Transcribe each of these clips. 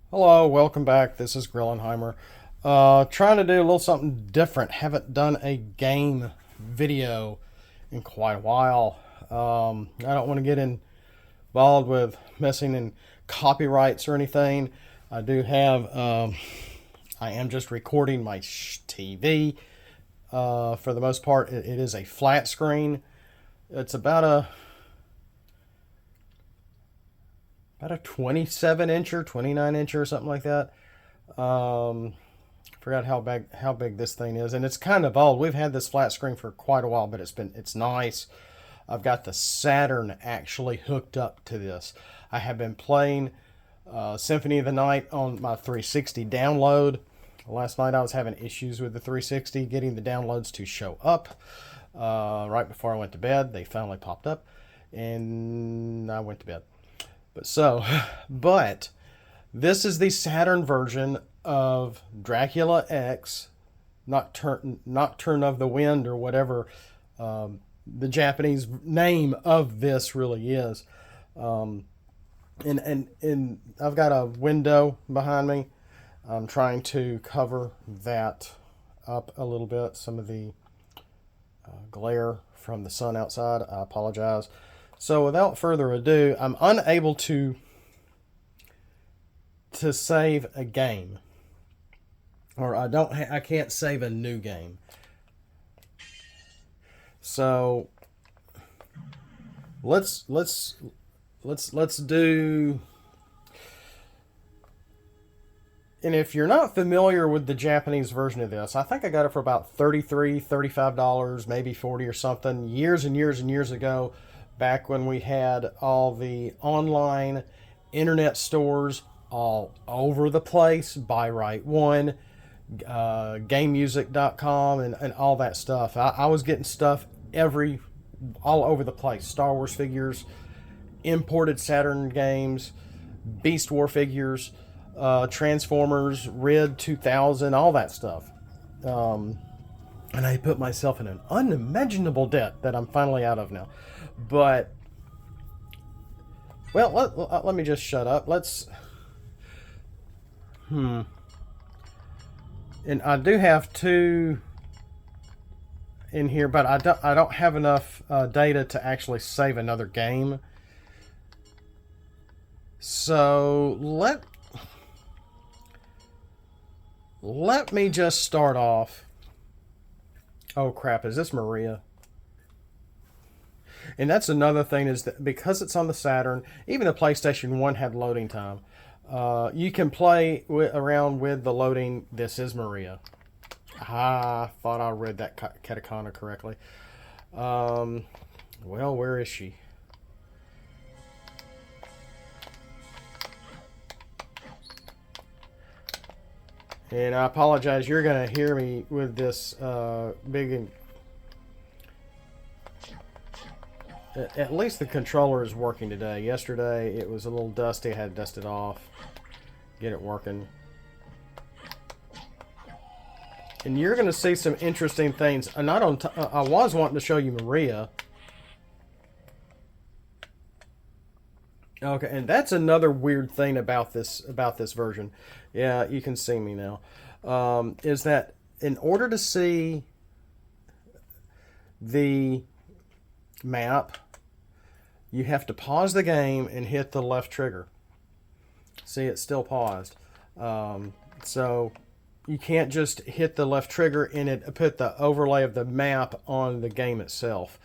Hello, welcome back. This is Grillenheimer. Trying to do a little something different. Haven't done a game video in quite a while. I don't want to get involved with messing in copyrights or anything. I do have. I am just recording my TV. For the most part, it is a flat screen. It's about a 27 incher, 29 incher, or something like that. Forgot how big this thing is, and it's kind of old. We've had this flat screen for quite a while, but it's nice. I've got the Saturn actually hooked up to this. I have been playing Symphony of the Night on my 360 download. Last night I was having issues with the 360 getting the downloads to show up. Right before I went to bed, they finally popped up, and I went to bed. But this is the Saturn version of Dracula X, Nocturne of the Wind, or whatever the Japanese name of this really is. And I've got a window behind me. I'm trying to cover that up a little bit. Some of the glare from the sun outside. I apologize. So without further ado, I'm unable to save a game, or I can't save a new game. So let's do. And if you're not familiar with the Japanese version of this, I think I got it for about $33, $35, maybe 40 or something, years and years and years ago, back when we had all the online internet stores all over the place, Buy Right One, GameMusic.com, and all that stuff. I was getting stuff all over the place. Star Wars figures, imported Saturn games, Beast War figures, Transformers, Red 2000, all that stuff. And I put myself in an unimaginable debt that I'm finally out of now. But, well, let me just shut up. And I do have two in here, but I don't have enough data to actually save another game. So let me just start off. Oh crap, is this Maria? And that's another thing, is that because it's on the Saturn, even the PlayStation 1 had loading time. You can play around with the loading. This is Maria. I thought I read that katakana correctly. Well, where is she? And I apologize, you're going to hear me with this big... At least the controller is working today. Yesterday it was a little dusty. I had to dust it off, get it working. And you're going to see some interesting things. And I was wanting to show you Maria. Okay, and that's another weird thing about this version. Yeah, you can see me now. Is that in order to see the map, you have to pause the game and hit the left trigger. See, it's still paused. So you can't just hit the left trigger and it put the overlay of the map on the game itself.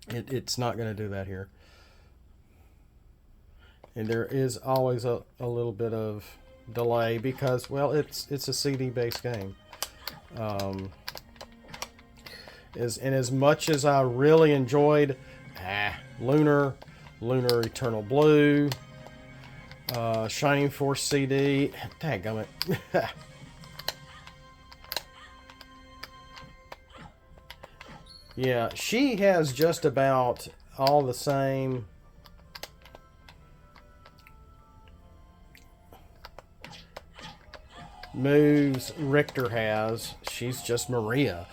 It's not going to do that here. And there is always a little bit of delay because, well, it's a CD-based game. As much as I really enjoyed Lunar Eternal Blue, Shining Force CD, dadgummit. Yeah, she has just about all the same moves Richter has. She's just Maria.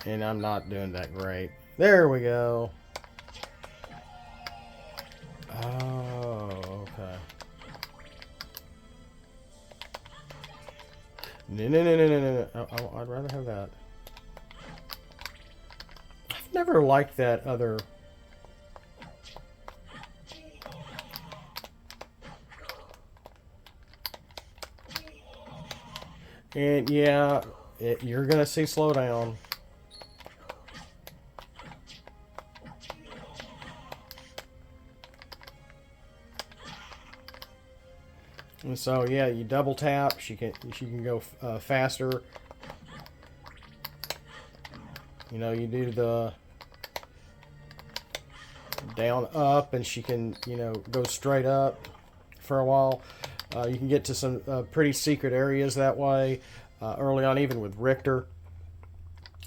And I'm not doing that great. There we go. Oh, okay. No. I'd rather have that. I've never liked that other... And yeah, you're going to see slowdown. And so yeah, you double tap. She can go faster. You know, you do the down up, and she can, you know, go straight up for a while. You can get to some pretty secret areas that way early on, even with Richter.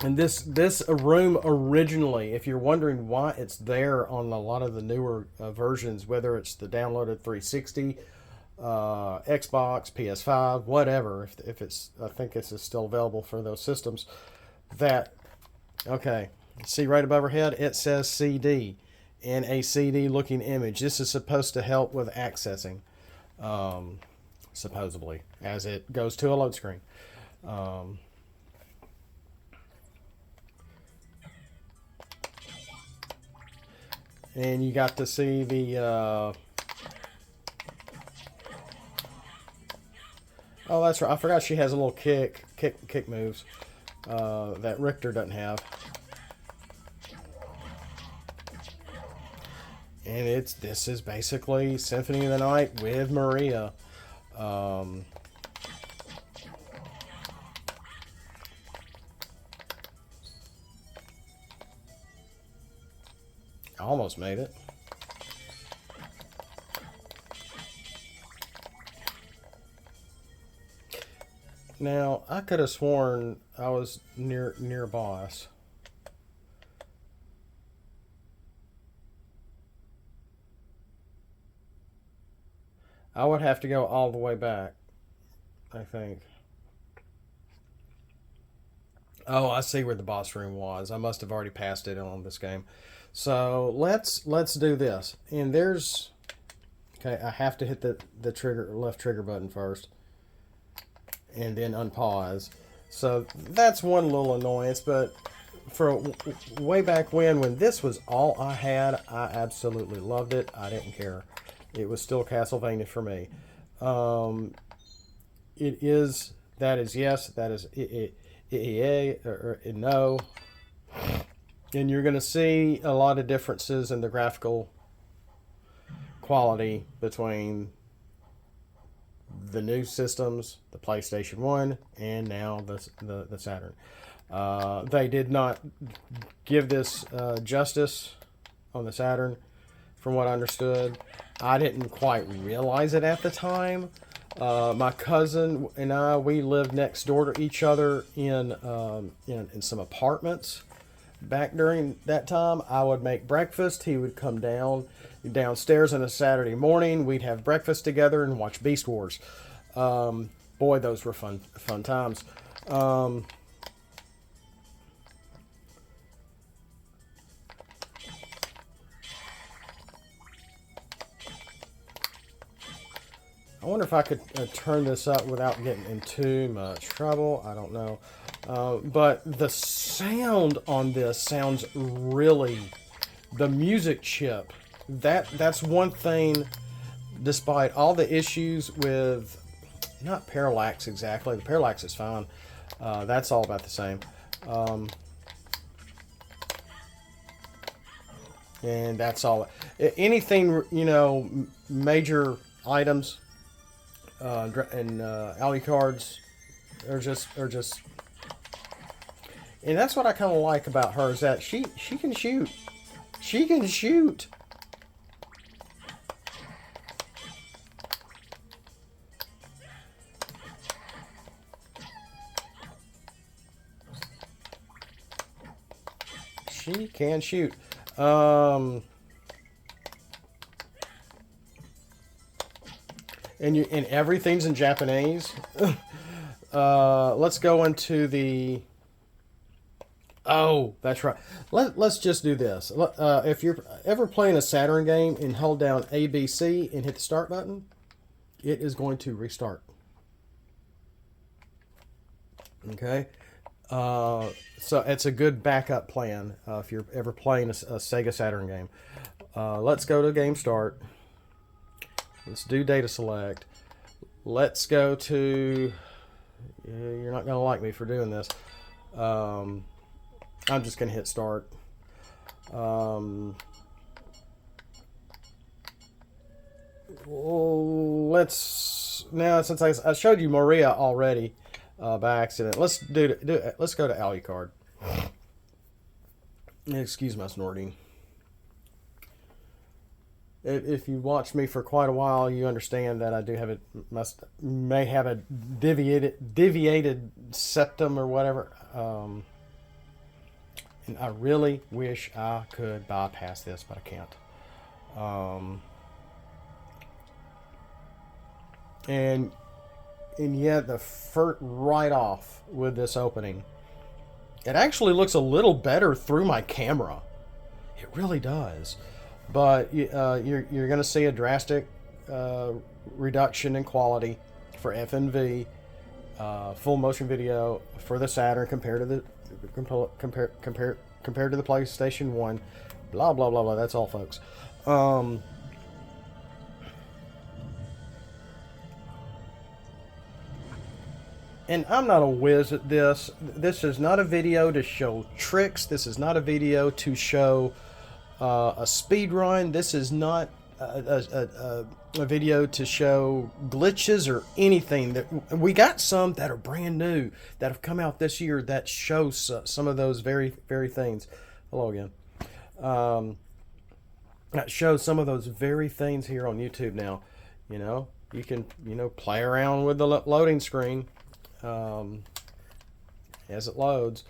And this room originally, if you're wondering why it's there on a lot of the newer versions, whether it's the downloaded 360, Xbox, PS5, whatever, if it's, I think this is still available for those systems. That, okay, see right above her head, it says CD in a CD looking image. This is supposed to help with accessing, supposedly, as it goes to a load screen. And you got to see the oh, that's right, I forgot she has a little kick moves that Richter doesn't have. And this is basically Symphony of the Night with Maria. I almost made it. Now, I could have sworn I was near boss. I would have to go all the way back, I think. Oh, I see where the boss room was. I must have already passed it on this game. So let's do this. And there's, okay, I have to hit the left trigger button first, and then unpause. So that's one little annoyance, but for way back when this was all I had, I absolutely loved it. I didn't care. It was still Castlevania for me. That is yes, that is or no. And you're going to see a lot of differences in the graphical quality between the new systems, the PlayStation 1, and now the Saturn. They did not give this justice on the Saturn, from what I understood. I didn't quite realize it at the time. My cousin and I, we lived next door to each other in some apartments. Back during that time, I would make breakfast. He would come downstairs on a Saturday morning. We'd have breakfast together and watch Beast Wars. Boy, those were fun times. I wonder if I could turn this up without getting in too much trouble. I don't know. But the sound on this sounds really... The music chip. That's one thing, despite all the issues with... Not parallax exactly. The parallax is fine. That's all about the same. And that's all. Anything, you know, major items... and alley cards are just, and that's what I kind of like about her, is that she can shoot. She can shoot. She can shoot. And everything's in Japanese. Let's go into the... Oh, that's right. Let's just do this. If you're ever playing a Saturn game and hold down ABC and hit the start button, it is going to restart. Okay? So it's a good backup plan if you're ever playing a Sega Saturn game. Let's go to Game Start. Let's do Data Select. Let's go to... You're not going to like me for doing this. I'm just going to hit Start. Let's... Now, since I showed you Maria already by accident, let's let's go to Alucard. Excuse my snorting. If you watch me for quite a while, you understand that I do have may have a deviated septum or whatever. And I really wish I could bypass this, but I can't. And yet the right off with this opening, it actually looks a little better through my camera. It really does. But you're going to see a drastic reduction in quality for FNV, full motion video for the Saturn compared to the compared to the PlayStation 1. Blah blah blah blah. That's all, folks. And I'm not a whiz at this. This is not a video to show tricks. This is not a video to show a speed run. This is not a video to show glitches or anything. That we got some that are brand new that have come out this year that shows some of those very things. Hello again. That shows some of those very things here on YouTube now. You know, you can play around with the loading screen as it loads.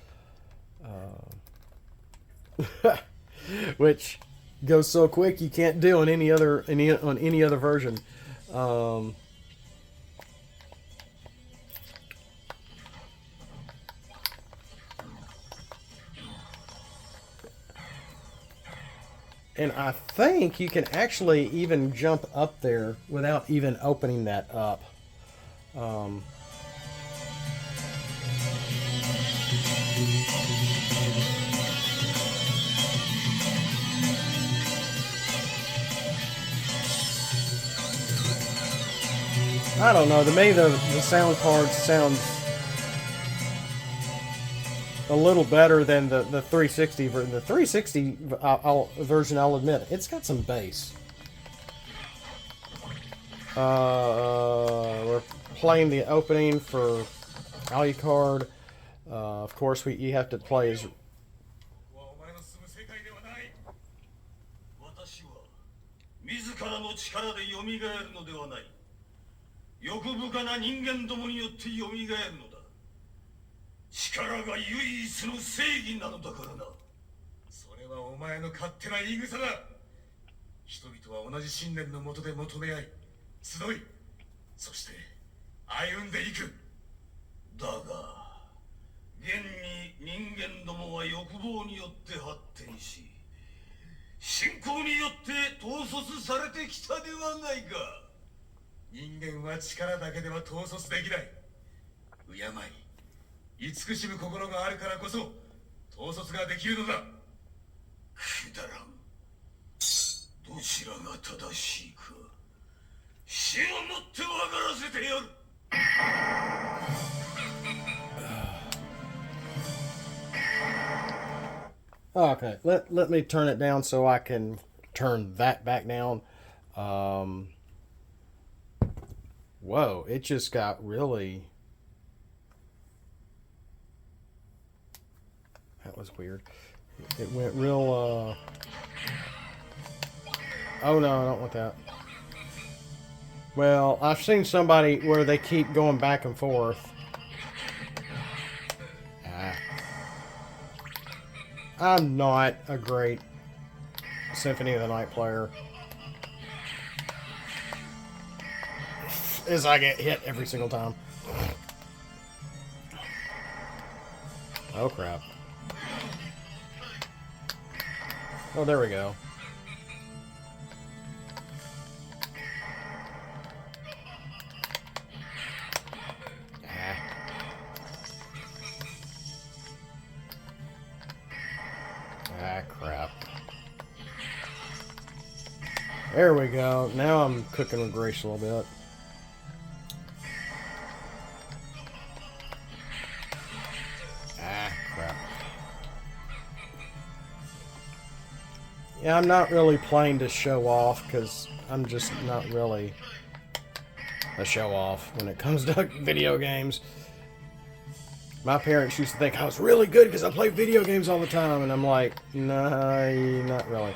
Which goes so quick you can't do on any other version. And I think you can actually even jump up there without even opening that up. I don't know. To me, the sound card sounds a little better than the 360 version. The 360 version, I'll admit, it's got some bass. We're playing the opening for Alucard. Of course, you have to play as... Okay, let me turn it down so I can turn that back down. Whoa, it just got really... That was weird. It went real, Oh no, I don't want that. Well, I've seen somebody where they keep going back and forth. I'm not a great Symphony of the Night player. As I get hit every single time. Oh crap. Oh, there we go. Ah, crap. There we go. Now I'm cooking with grease a little bit. Ah, crap. Yeah, I'm not really playing to show off because I'm just not really a show off when it comes to video games. My parents used to think I was really good because I play video games all the time, and I'm like, nah, not really.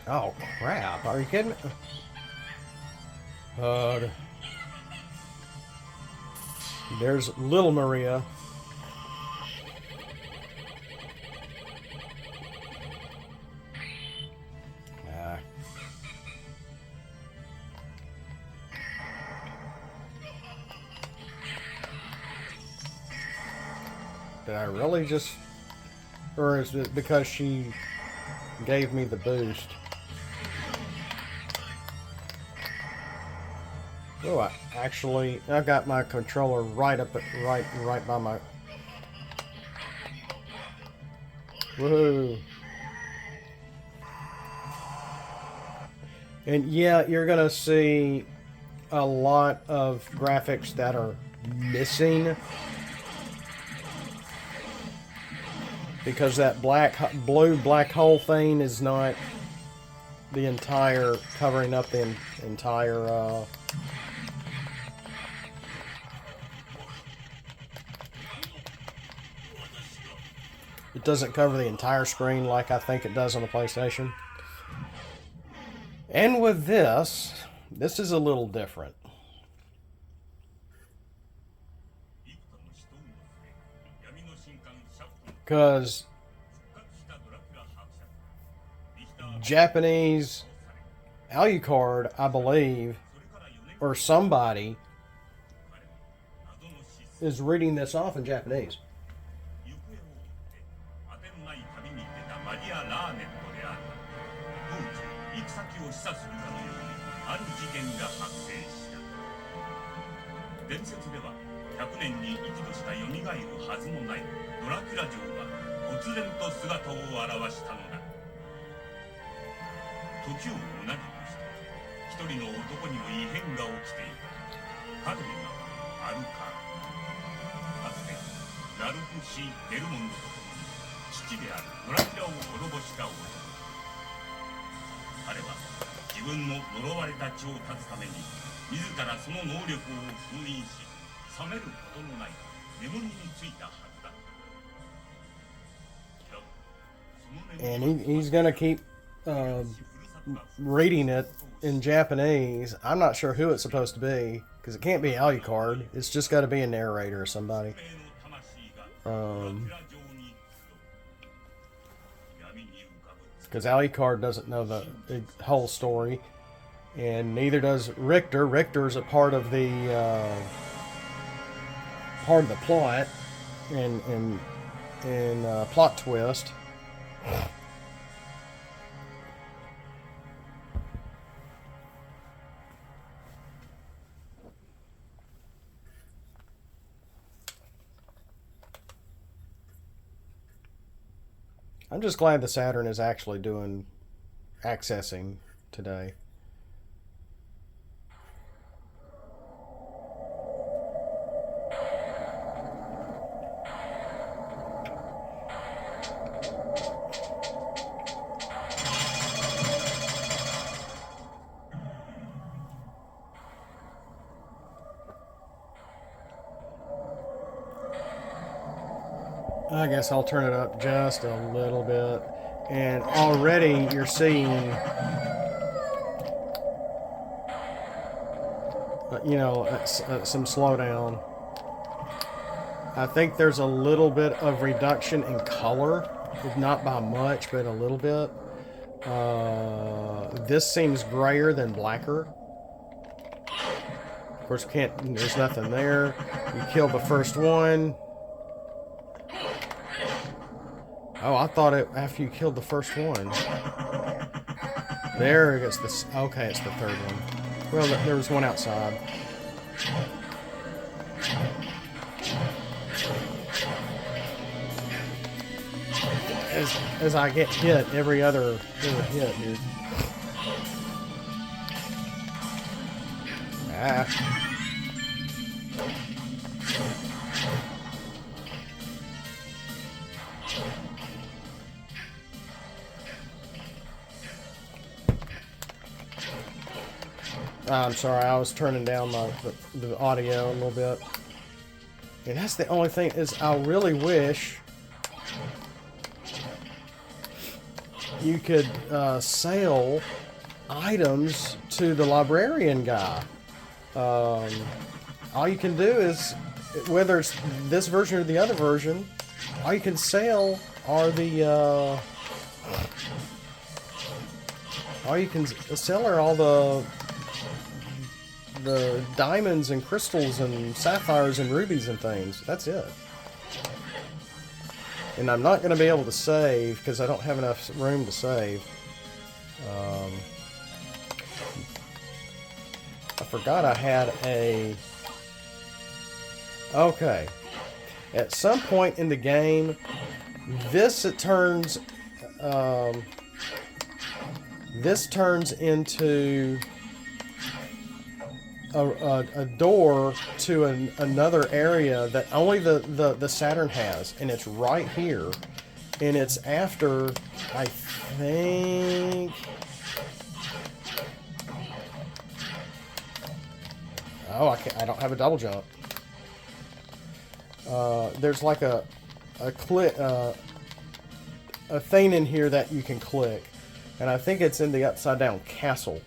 Oh, crap. Are you kidding me? There's little Maria. Did I really just... Or is it because she gave me the boost? Oh, I got my controller right up at right by my... Woohoo! And yeah, you're gonna see a lot of graphics that are missing because that blue black hole thing is not the entire covering up the entire it doesn't cover the entire screen like I think it does on the PlayStation. And with this is a little different. Because Japanese Alucard, I believe, or somebody is reading this off in Japanese. And he's gonna keep reading it in Japanese. I'm not sure who it's supposed to be because it can't be Alucard. It's just got to be a narrator or somebody. Because Alucard doesn't know the whole story, and neither does Richter. Richter's a part of the plot and plot twist. I'm just glad the Saturn is actually doing accessing today. I guess I'll turn it up just a little bit. And already you're seeing, some slowdown. I think there's a little bit of reduction in color, not by much, but a little bit. This seems grayer than blacker. Of course, there's nothing there. You kill the first one. Oh, I thought it after you killed the first one. There it gets this. Okay, it's the third one. Well, there was one outside. As I get hit, every other hit, dude. Ah. I'm sorry, I was turning down the audio a little bit. And that's the only thing is I really wish you could sell items to the librarian guy. All you can do is, whether it's this version or the other version, all you can sell are all the diamonds and crystals and sapphires and rubies and things. That's it. And I'm not going to be able to save because I don't have enough room to save. I forgot I had a... Okay. At some point in the game, this turns into a door to another area that only the Saturn has, and it's right here, and it's after, I think, I don't have a double jump. There's like a thing in here that you can click, and I think it's in the upside down castle.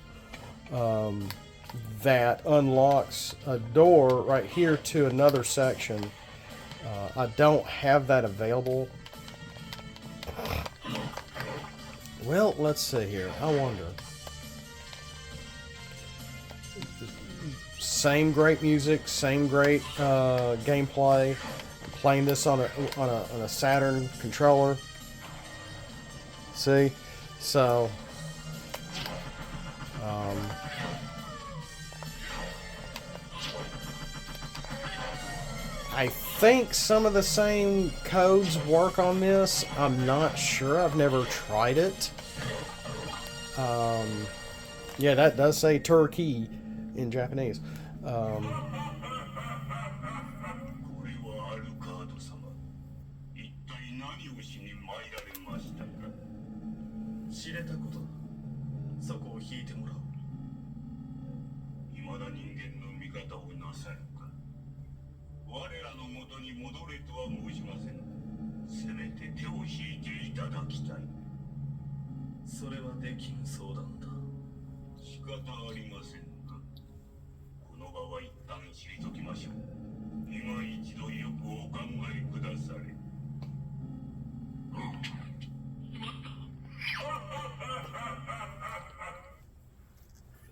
That unlocks a door right here to another section. I don't have that available. Well, let's see here. I wonder. Same great music, same great gameplay. I'm playing this on a Saturn controller. See, so. I think some of the same codes work on this. I'm not sure. I've never tried it. Yeah, that does say Turkey in Japanese.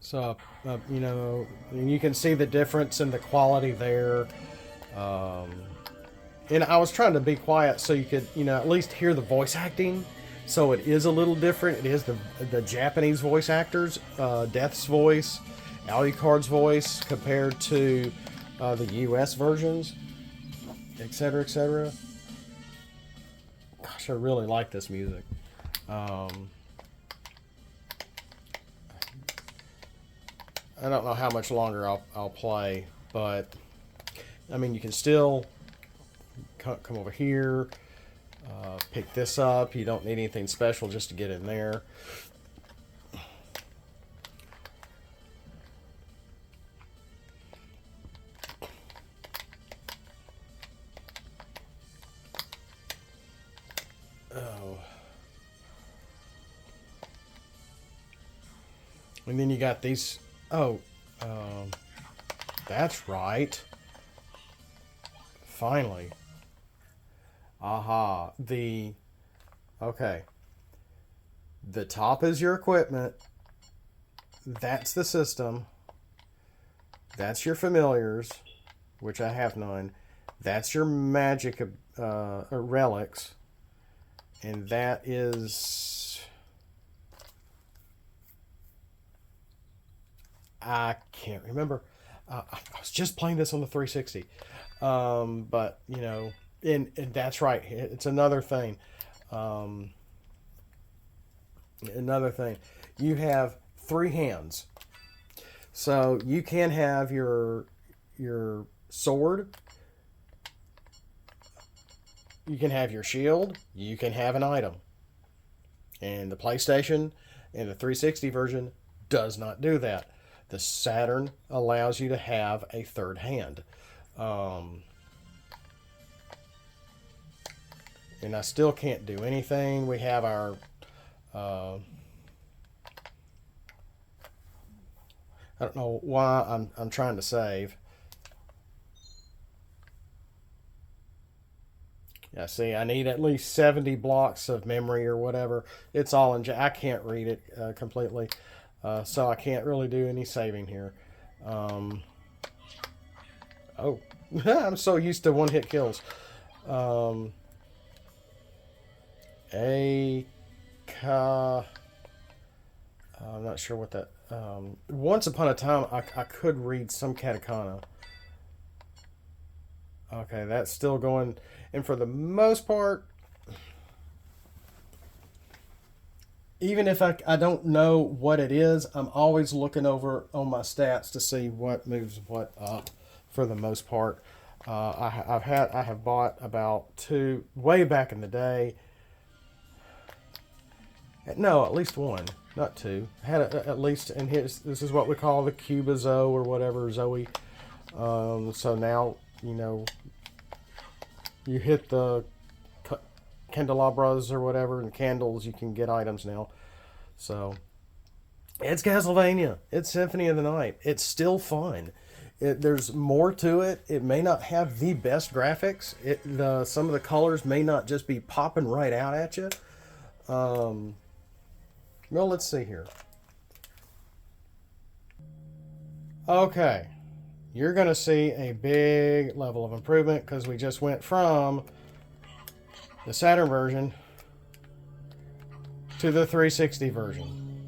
So, you know, and you can see the difference in the quality there. And I was trying to be quiet so you could, you know, at least hear the voice acting. So it is a little different. It is the Japanese voice actors, Death's voice, Alucard's voice, compared to the US versions, etc., etc. Gosh, I really like this music. I don't know how much longer I'll play, but I mean, you can still come over here, pick this up. You don't need anything special just to get in there. Oh. And then you got these. Oh, that's right. Finally. Aha. Okay. The top is your equipment. That's the system. That's your familiars, which I have none. That's your magic relics. And that is... I can't remember. I was just playing this on the 360. But, you know, and that's right. It's another thing. Another thing. You have 3 hands. So you can have your sword. You can have your shield. You can have an item. And the PlayStation and the 360 version does not do that. The Saturn allows you to have a third hand. And I still can't do anything. We have our... I don't know why I'm trying to save. Yeah, see, I need at least 70 blocks of memory or whatever. It's all in... I can't read it completely. So I can't really do any saving here. Oh. I'm so used to one-hit kills. I'm not sure what that... once upon a time, I could read some katakana. Okay, that's still going... And for the most part, even if I don't know what it is, I'm always looking over on my stats to see what moves what up for the most part. I have bought about 2 way back in the day. No, at least 1, not 2. I had at least, and this is what we call the Cuba Zoe or whatever, Zoe. So now, you know, you hit the candelabras or whatever and candles, you can get items now. So it's Castlevania. It's Symphony of the Night. It's still fun. There's more to it. It may not have the best graphics. Some of the colors may not just be popping right out at you. Well, let's see here. Okay. You're going to see a big level of improvement because we just went from the Saturn version to the 360 version.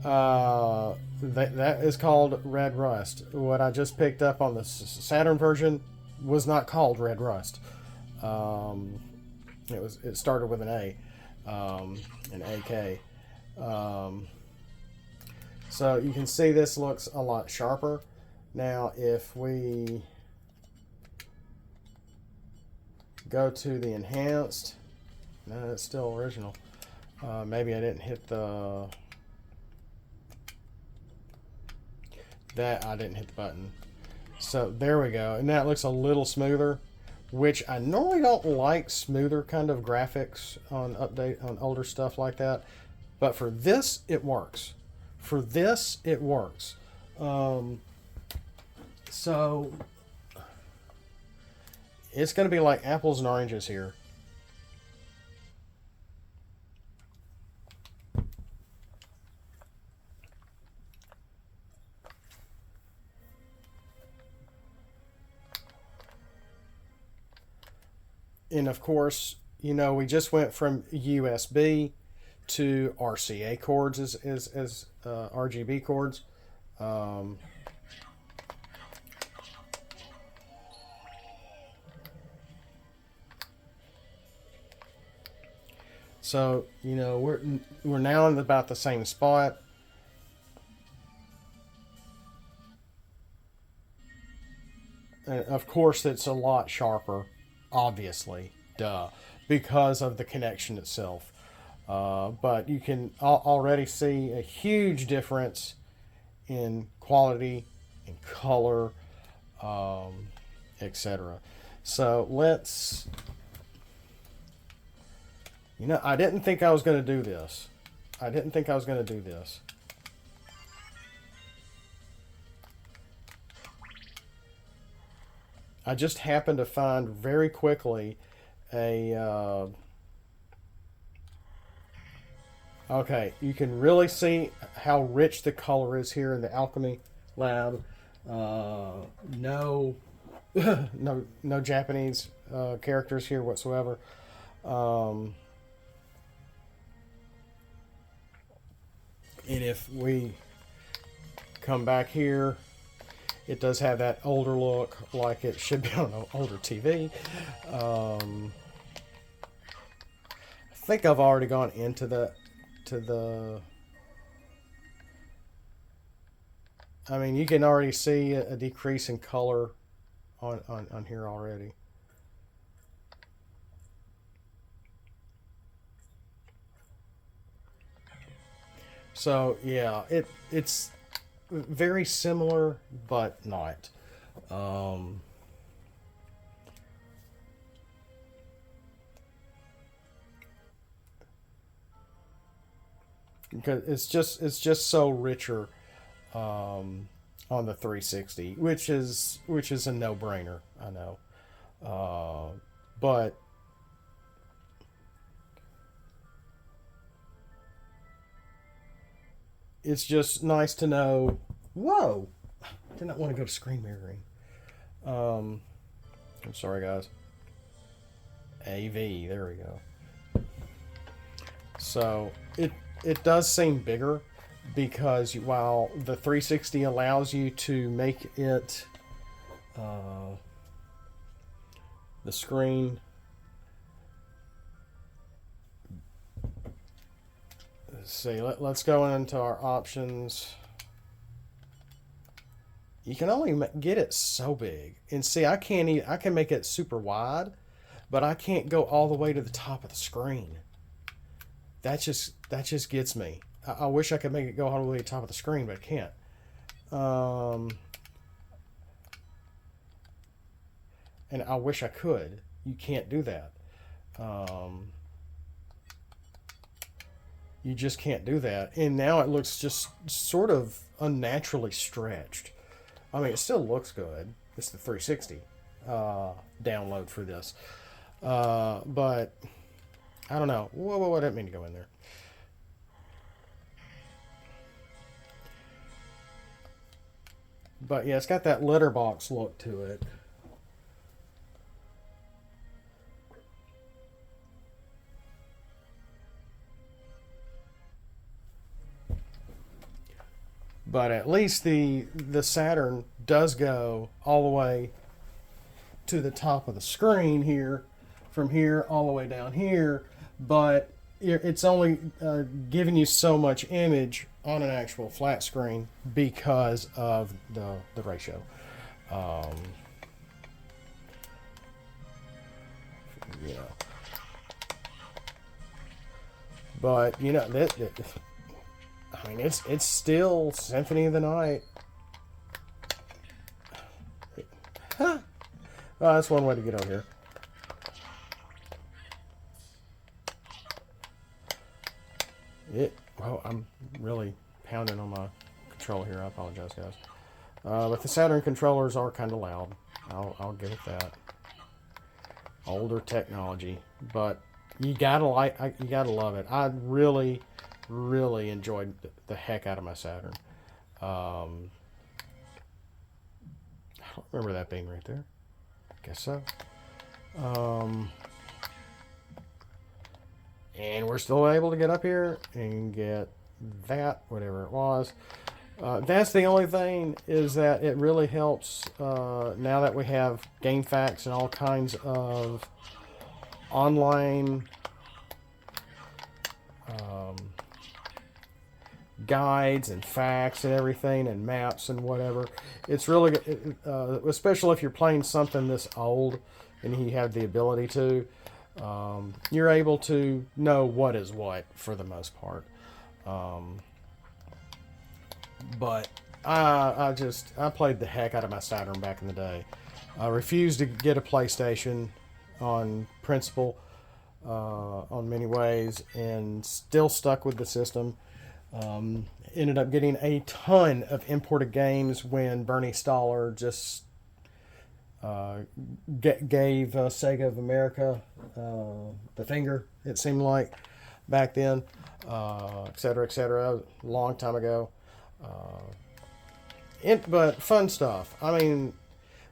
That is called Red Rust. What I just picked up on the Saturn version was not called Red Rust. It started with an A, an AK. So you can see this looks a lot sharper. Now, if we go to the enhanced, no, it's still original. Maybe I didn't hit the... I didn't hit the button. So there we go. And that looks a little smoother, which I normally don't like smoother kind of graphics on older stuff like that. But for this, it works. For this, it works. So it's going to be like apples and oranges here. And of course, you know, we just went from USB to RCA cords as RGB cords. So, you know, we're now in about the same spot. And of course, it's a lot sharper, obviously, duh, because of the connection itself. But you can already see a huge difference in quality, in color, etc. So let's... You know, I didn't think I was going to do this. I didn't think I was going to do this. I just happened to find very quickly a... okay, you can really see how rich the color is here in the Alchemy Lab. No, no Japanese characters here whatsoever. Um, and if we come back here, it does have that older look, like it should be on an older TV. I think I've already gone into the. I mean, you can already see a decrease in color on here already. So yeah, it's very similar, but not. Um, because it's just so richer on the 360, which is a no brainer. I know, but it's just nice to know. Whoa, did not want to go to screen mirroring. Um, I'm sorry, guys. AV, there we go. So it does seem bigger because while the 360 allows you to make it uh, the screen. Let's see. Let's go into our options. You can only get it so big, and see, I can't. I can make it super wide, but I can't go all the way to the top of the screen. That just gets me. I wish I could make it go all the way to the top of the screen, but I can't. Um, and I wish I could. You can't do that. Um, you just can't do that. And now it looks just sort of unnaturally stretched. I mean, it still looks good. It's the 360 download for this. But I don't know. Whoa, I didn't mean to go in there. But yeah, it's got that letterbox look to it. But at least the Saturn does go all the way to the top of the screen here, from here all the way down here. But it's only giving you so much image on an actual flat screen because of the ratio. Um, you know, but I mean, it's still Symphony of the Night. Huh. Oh, that's one way to get over here. Well, I'm really pounding on my controller here. I apologize, guys. But the Saturn controllers are kind of loud. I'll give it that. Older technology, but you gotta you gotta love it. I really enjoyed the heck out of my Saturn. Um, I don't remember that being right there. Guess so. Um, and we're still able to get up here and get that, whatever it was. That's the only thing, is that it really helps now that we have game facts and all kinds of online um, guides and facts and everything and maps and whatever. It's really, especially if you're playing something this old and you have the ability to, you're able to know what is what for the most part. Um, but I played the heck out of my Saturn back in the day. I refused to get a PlayStation on principle, on many ways, and still stuck with the system. Ended up getting a ton of imported games when Bernie Stoller just gave Sega of America the finger, it seemed like, back then, et cetera, a long time ago. but fun stuff. I mean,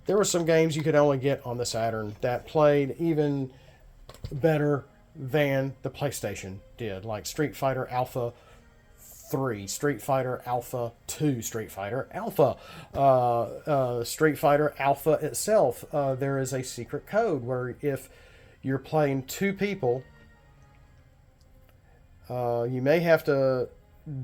there were some games you could only get on the Saturn that played even better than the PlayStation did, like Street Fighter Alpha 3, Street Fighter Alpha 2, Street Fighter Alpha, Street Fighter Alpha itself. There is a secret code where if you're playing two people, you may have to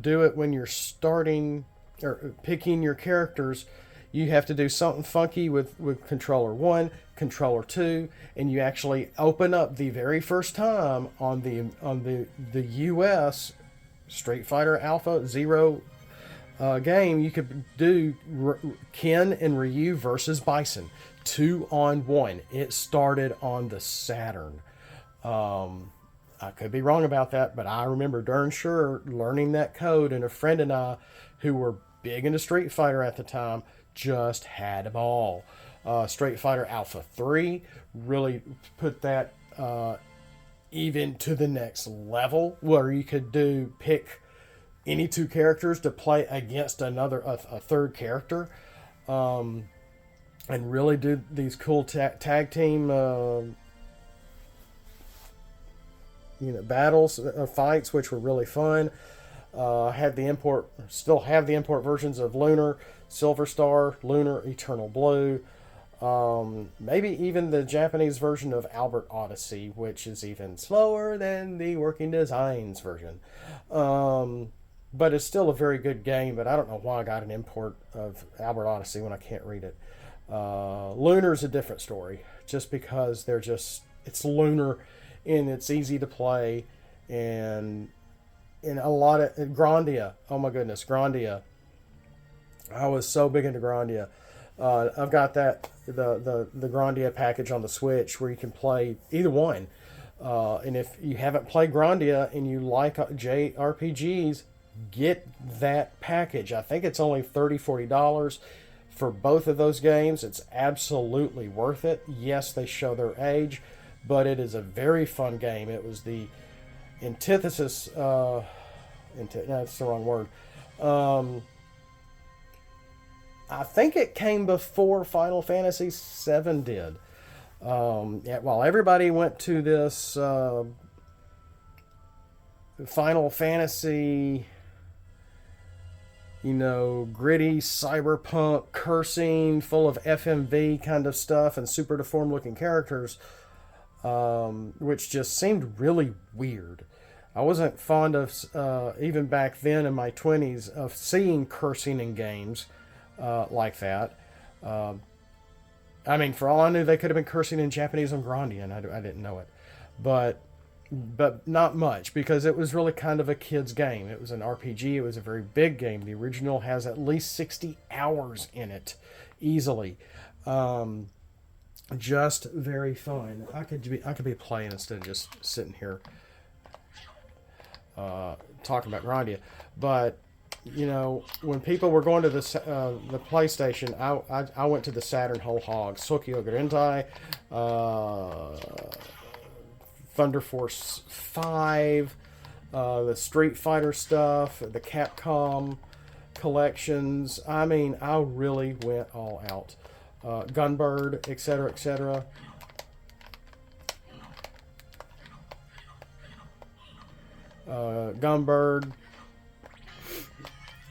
do it when you're starting or picking your characters. You have to do something funky with controller 1, controller 2, and you actually open up the very first time on the US Street Fighter Alpha Zero game. You could do Ken and Ryu versus Bison 2-on-1. It started on the Saturn. I could be wrong about that, but I remember darn sure learning that code, and a friend and I, who were big into Street Fighter at the time, just had a ball. Street Fighter Alpha 3 really put that even to the next level, where you could pick any two characters to play against a third character, and really do these cool tag team battles, fights, which were really fun. Still have the import versions of Lunar, Silver Star, Lunar, Eternal Blue. Maybe even the Japanese version of Albert Odyssey, which is even slower than the Working Designs version. But it's still a very good game, but I don't know why I got an import of Albert Odyssey when I can't read it. Lunar's a different story, just because it's Lunar, and it's easy to play, and in a lot of Grandia. Oh my goodness, Grandia. I was so big into Grandia. I've got the Grandia package on the Switch where you can play either one. And if you haven't played Grandia and you like JRPGs, get that package. I think it's only $30-$40 for both of those games. It's absolutely worth it. Yes, they show their age, but it is a very fun game. It was the antithesis. No, that's the wrong word. I think it came before Final Fantasy VII did. While everybody went to this Final Fantasy, gritty cyberpunk cursing, full of FMV kind of stuff and super deformed looking characters, which just seemed really weird. I wasn't fond of, even back then in my 20s, of seeing cursing in games like that. I mean, for all I knew, they could have been cursing in Japanese on Grandia, and I didn't know it. But not much, because it was really kind of a kid's game. It was an RPG. It was a very big game. The original has at least 60 hours in it, easily. Just very fun. I could be playing instead of just sitting here talking about Grandia. But when people were going to the PlayStation, I went to the Saturn whole hog. Sokyo Gurendai, Thunder Force 5, the Street Fighter stuff, the Capcom collections. I mean, I really went all out. Gunbird, etc., etc. Gunbird.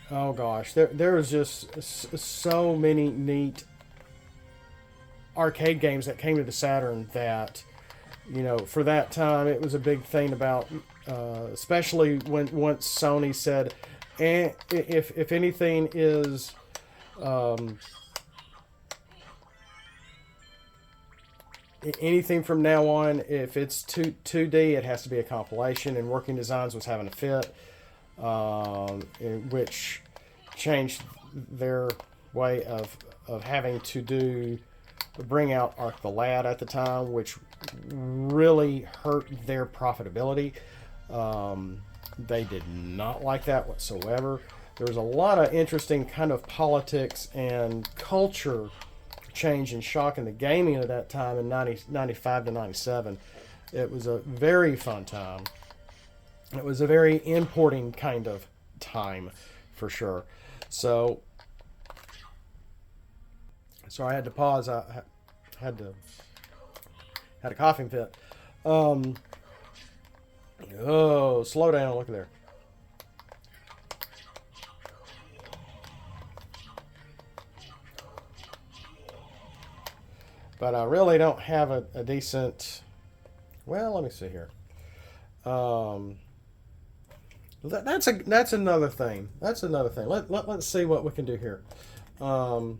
Oh gosh, there was just so many neat arcade games that came to the Saturn that, for that time it was a big thing about, especially once Sony said, if anything is anything from now on, if it's 2D, it has to be a compilation, and Working Designs was having a fit, which changed their way of having to bring out Arc the Lad at the time, which really hurt their profitability. They did not like that whatsoever. There was a lot of interesting kind of politics and culture change and shock in the gaming at that time in 95 to 97. It was a very fun time. It was a very importing kind of time, for sure. So Sorry, I had to pause. I had a coughing fit. Oh, slow down. Look at there. But I really don't have a decent. Well, let me see here. That's another thing. That's another thing. Let's see what we can do here. Um,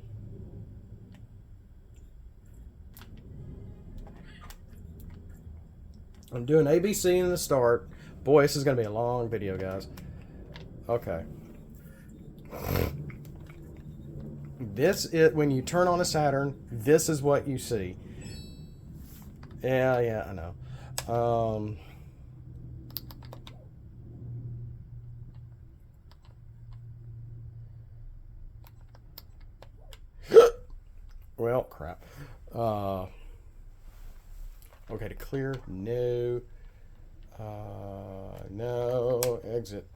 I'm doing ABC in the start. Boy, this is going to be a long video, guys. Okay. This is when you turn on a Saturn. This is what you see. Yeah, I know. Well, crap. Okay, to clear, no. No, exit.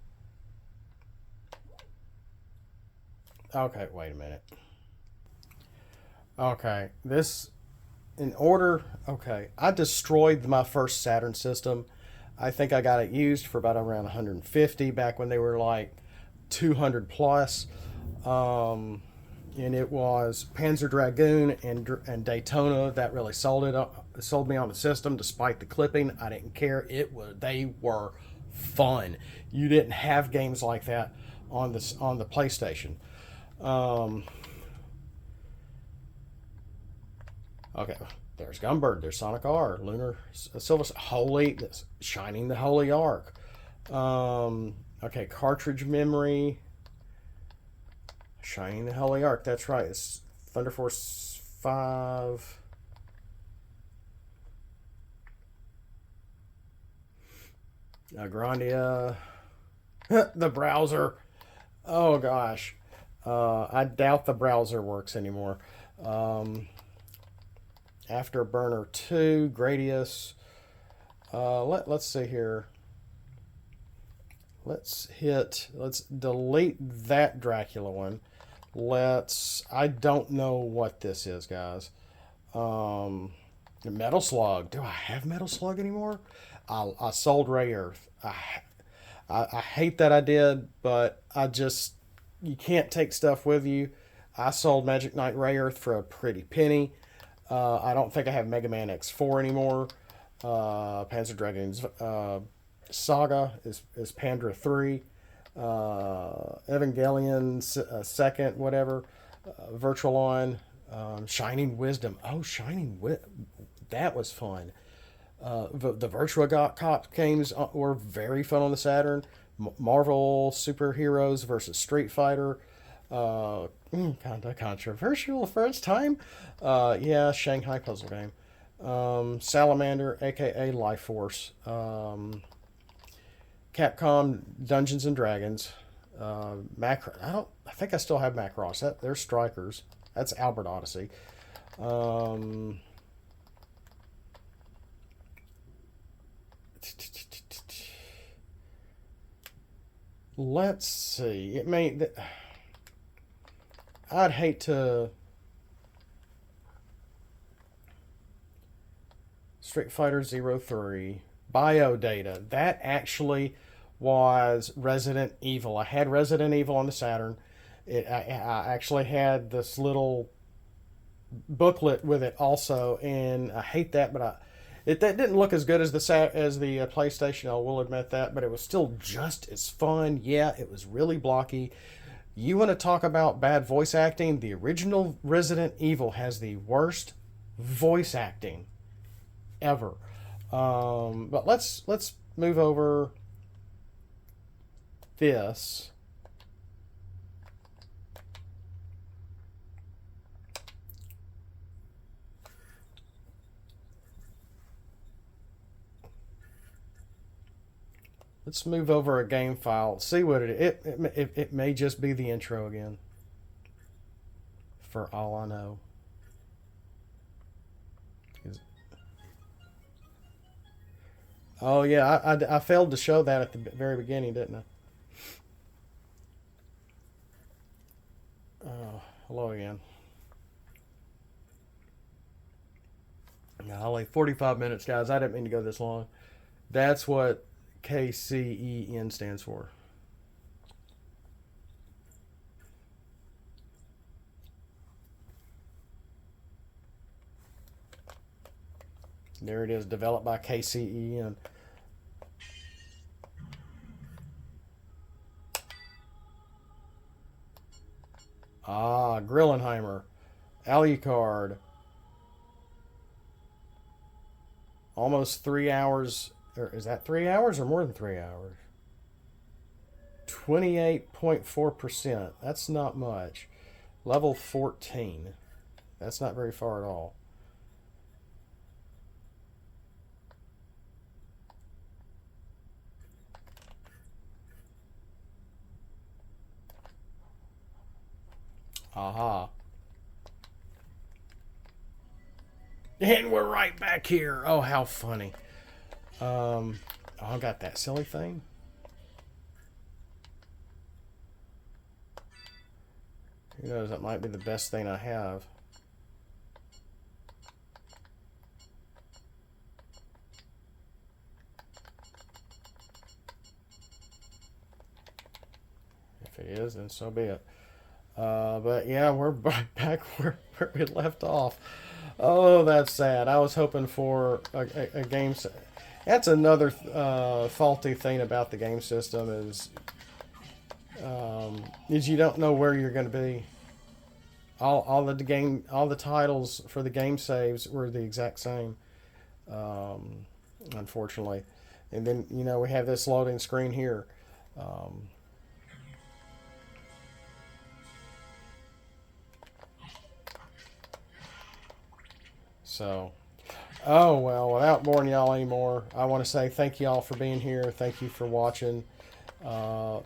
Okay, wait a minute. Okay, this, in order, okay, I destroyed my first Saturn system. I think I got it used for about around 150 back when they were like 200 plus. And it was Panzer Dragoon and Daytona that really sold me on the system. Despite the clipping, I didn't care. They were fun. You didn't have games like that on the PlayStation. Okay, there's Gunbird. There's Sonic R, Lunar Silver, Shining the Holy Ark. Okay, cartridge memory. Shining the Holy Ark. That's right. It's Thunder Force 5. Grandia. The browser. Oh, gosh. I doubt the browser works anymore. Afterburner 2. Gradius. Let's see here. Let's delete that Dracula one. I don't know what this is, guys. The Metal Slug. Do I have Metal Slug anymore? I sold Ray Earth. I hate that I did, but you can't take stuff with you. I sold Magic Knight Ray Earth for a pretty penny. I don't think I have Mega Man X4 anymore. Panzer Dragoon's Saga is Pandora 3. Evangelion second, whatever. Virtual On. Shining Wisdom. Oh, that was fun. The Virtua Cop games were very fun on the Saturn. Marvel Superheroes versus Street Fighter. Kind of controversial for its time. Yeah, Shanghai puzzle game. Salamander, aka Life Force. Capcom Dungeons and Dragons. Macross. I think I still have Macross. They're Strikers. That's Albert Odyssey. Let's see. I'd hate to. Street Fighter 03. Biodata. That actually was Resident Evil. I had Resident Evil on the Saturn. I actually had this little booklet with it also, and I hate that, but that didn't look as good as the PlayStation. I will admit that, but it was still just as fun. Yeah, it was really blocky. You want to talk about bad voice acting? The original Resident Evil has the worst voice acting ever. But let's move over this. Let's move over a game file. See what it is. It may just be the intro again. For all I know. Oh yeah, I failed to show that at the very beginning, didn't I? Oh, hello again. Golly, 45 minutes, guys. I didn't mean to go this long. That's what KCEN stands for. There it is, developed by KCEN. Ah, Grillenheimer, Alucard. Almost 3 hours. Or is that 3 hours or more than 3 hours? 28.4%. That's not much. Level 14. That's not very far at all. Aha. And we're right back here. Oh, how funny. Oh, I got that silly thing. Who knows, that might be the best thing I have. If it is, then so be it. But yeah, we're back where we left off. Oh, that's sad. I was hoping for a game. That's another faulty thing about the game system is you don't know where you're going to be. All the titles for the game saves were the exact same, unfortunately. And then we have this loading screen here. So, oh well, without boring y'all anymore, I want to say thank y'all for being here. Thank you for watching Castlevania,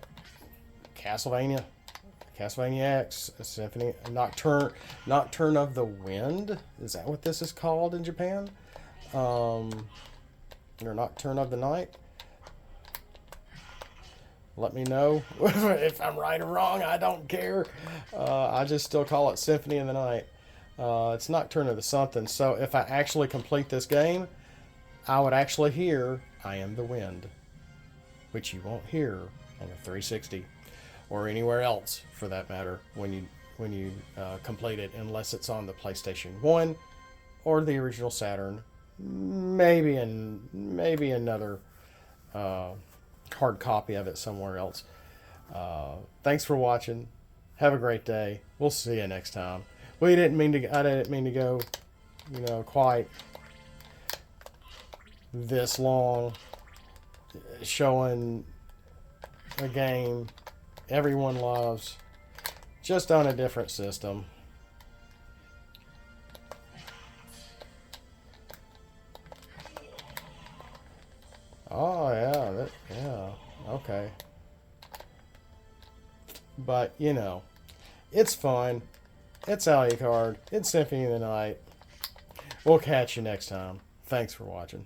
Castlevania X, Symphony, Nocturne of the Wind. Is that what this is called in Japan? Or Nocturne of the Night? Let me know if I'm right or wrong. I don't care. I just still call it Symphony of the Night. It's Nocturne of the something. So if I actually complete this game, I would actually hear I Am the Wind, which you won't hear on the 360 or anywhere else for that matter when you complete it, unless it's on the PlayStation 1 or the original Saturn, maybe another hard copy of it somewhere else. Thanks for watching. Have a great day. We'll see you next time. I didn't mean to go, quite this long showing a game everyone loves, just on a different system. Oh yeah, yeah, okay. But it's fun. It's Alucard. It's Symphony of the Night. We'll catch you next time. Thanks for watching.